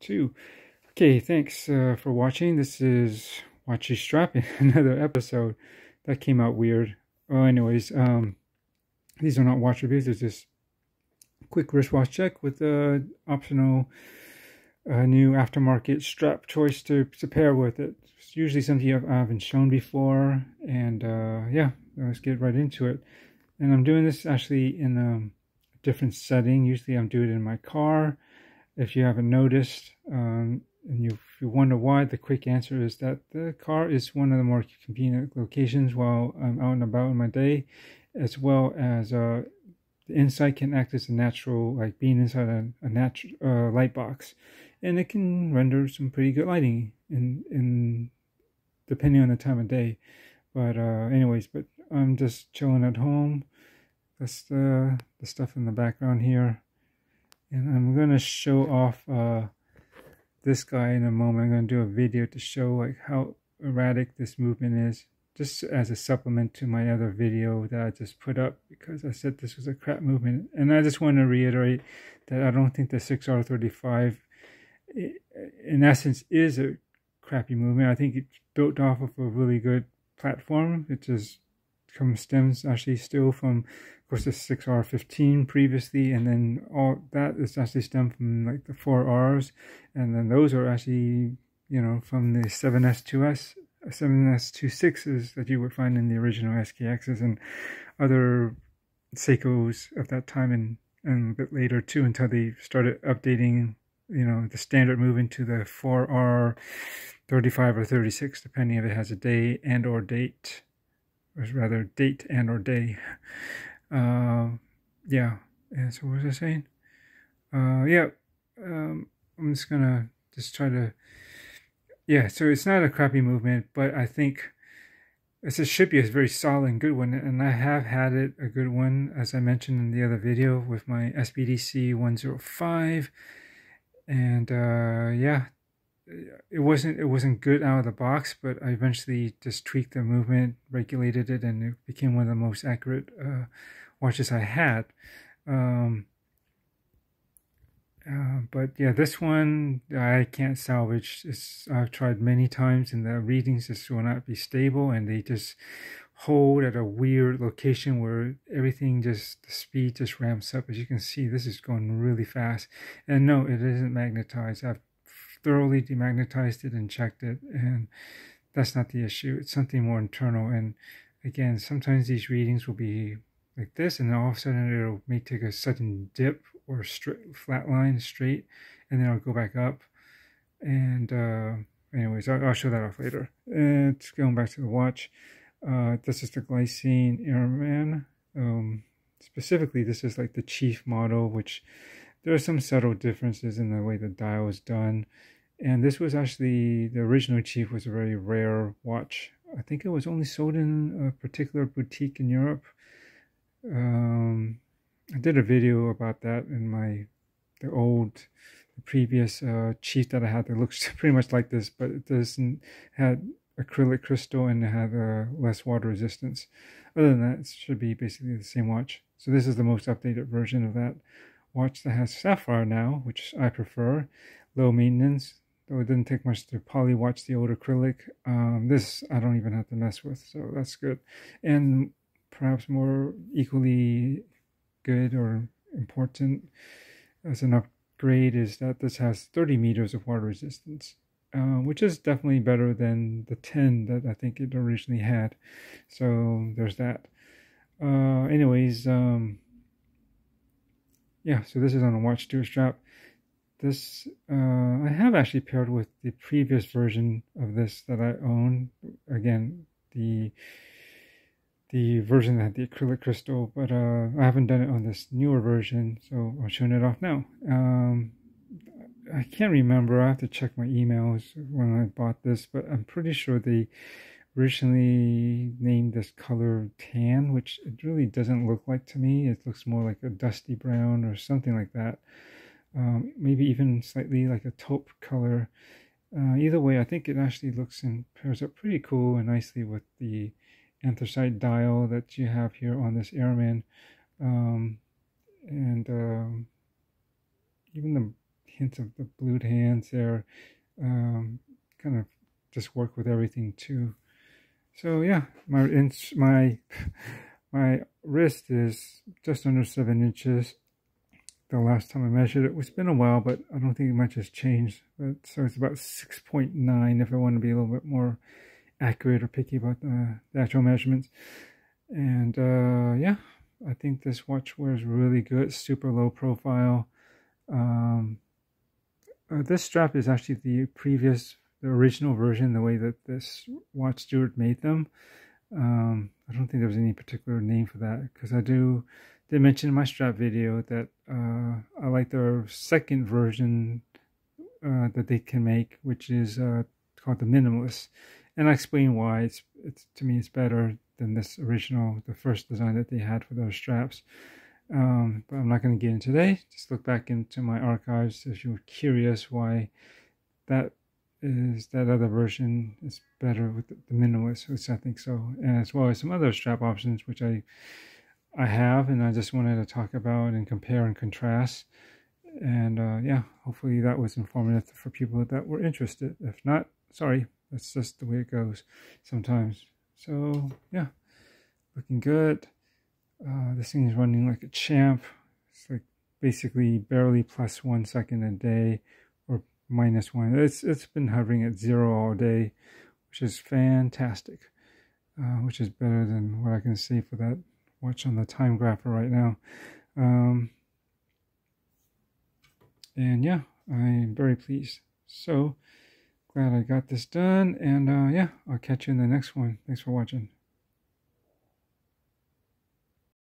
GL0412. Okay, thanks for watching. This is Watch Strappin, another episode that came out weird. Well, anyways, these are not watch reviews. It's just a quick wristwatch check with the optional new aftermarket strap choice to pair with it. It's usually something I haven't shown before, and yeah, let's get right into it. And I'm doing this actually in a different setting. Usually I'm doing it in my car. If you haven't noticed, and if you wonder why, the quick answer is that the car is one of the more convenient locations while I'm out and about in my day, as well as the inside can act as a natural, like being inside a natural light box, and it can render some pretty good lighting in depending on the time of day. But anyways, but I'm just chilling at home. That's the stuff in the background here. And I'm going to show off this guy in a moment. I'm going to do a video to show like how erratic this movement is, just as a supplement to my other video that I just put up, because I said this was a crap movement. And I just want to reiterate that I don't think the 6R35 in essence is a crappy movement. I think it's built off of a really good platform. It just stems actually still from, of course, the 6R15 previously, and then all that is actually stemmed from like the 4Rs, and then those are actually, you know, from the 7S2S, 7S26s that you would find in the original SKXs and other Seikos of that time, and a bit later too, until they started updating, you know, the standard moving to the 4R 35 or 36, depending if it has a day and or date, or rather date and or day. Yeah, and so what was I saying? Yeah, I'm just gonna try to, yeah, so it's not a crappy movement, but I think it should be a very solid and good one, and I have had it a good one, as I mentioned in the other video, with my SBDC 105, and yeah, it wasn't good out of the box, but I eventually just tweaked the movement, regulated it, and it became one of the most accurate watches I had. But yeah, this one I can't salvage. I've tried many times, and the readings just will not be stable, and they just hold at a weird location where everything the speed just ramps up. As you can see, this is going really fast, and no, it isn't magnetized. I've thoroughly demagnetized it and checked it, and that's not the issue. It's something more internal. And again, sometimes these readings will be like this, and then all of a sudden may take a sudden dip or flat line straight, and then I'll go back up. And anyways, I'll show that off later. It's going back to the watch. This is the Glycine Airman. Specifically, this is like the chief model, which there are some subtle differences in the way the dial is done. And this was actually, the original Chief was a very rare watch. I think it was only sold in a particular boutique in Europe. I did a video about that in the previous Chief that I had that looks pretty much like this, but it doesn't had acrylic crystal and it had less water resistance. Other than that, it should be basically the same watch. So this is the most updated version of that watch that has sapphire now, which I prefer. Low maintenance, though it didn't take much to poly watch the old acrylic. This I don't even have to mess with, so that's good. And perhaps more equally good or important as an upgrade is that this has 30 meters of water resistance, which is definitely better than the 10 that I think it originally had. So there's that. Anyways, yeah, so this is on a Watch Steward strap. This I have actually paired with the previous version of this that I own. Again, the version that had the acrylic crystal, but I haven't done it on this newer version, so I'm showing it off now. I can't remember. I have to check my emails when I bought this, but I'm pretty sure they originally named this color tan, which it really doesn't look like to me. It looks more like a dusty brown or something like that. Maybe even slightly like a taupe color. Either way, I think it actually looks and pairs up pretty cool and nicely with the anthracite dial that you have here on this Airman. And even hints of the blued hands there. Kind of just work with everything too. So yeah, my wrist is just under 7 inches. The last time I measured it, it's been a while, but I don't think much has changed. But so it's about 6.9 if I want to be a little bit more accurate or picky about the actual measurements. And yeah, I think this watch wears really good, super low profile. This strap is actually the original version, the way that this Watch Steward made them. I don't think there was any particular name for that, because I did mention in my strap video that I like their second version that they can make, which is called the Minimalist, and I explain why. It's to me it's better than this original, the first design that they had for those straps. But I'm not going to get into today. Just look back into my archives if you're curious why that other version is better with the Minimalist, which I think so, and as well as some other strap options which I have, and I just wanted to talk about and compare and contrast. And yeah, hopefully that was informative for people that were interested. If not, sorry, that's just the way it goes sometimes. So yeah, looking good. This thing is running like a champ. It's like basically barely plus 1 second a day, or -1. It's been hovering at 0 all day, which is fantastic. Which is better than what I can see for that watch on the time grapher right now. And yeah, I'm very pleased. So glad I got this done, and yeah, I'll catch you in the next one. Thanks for watching.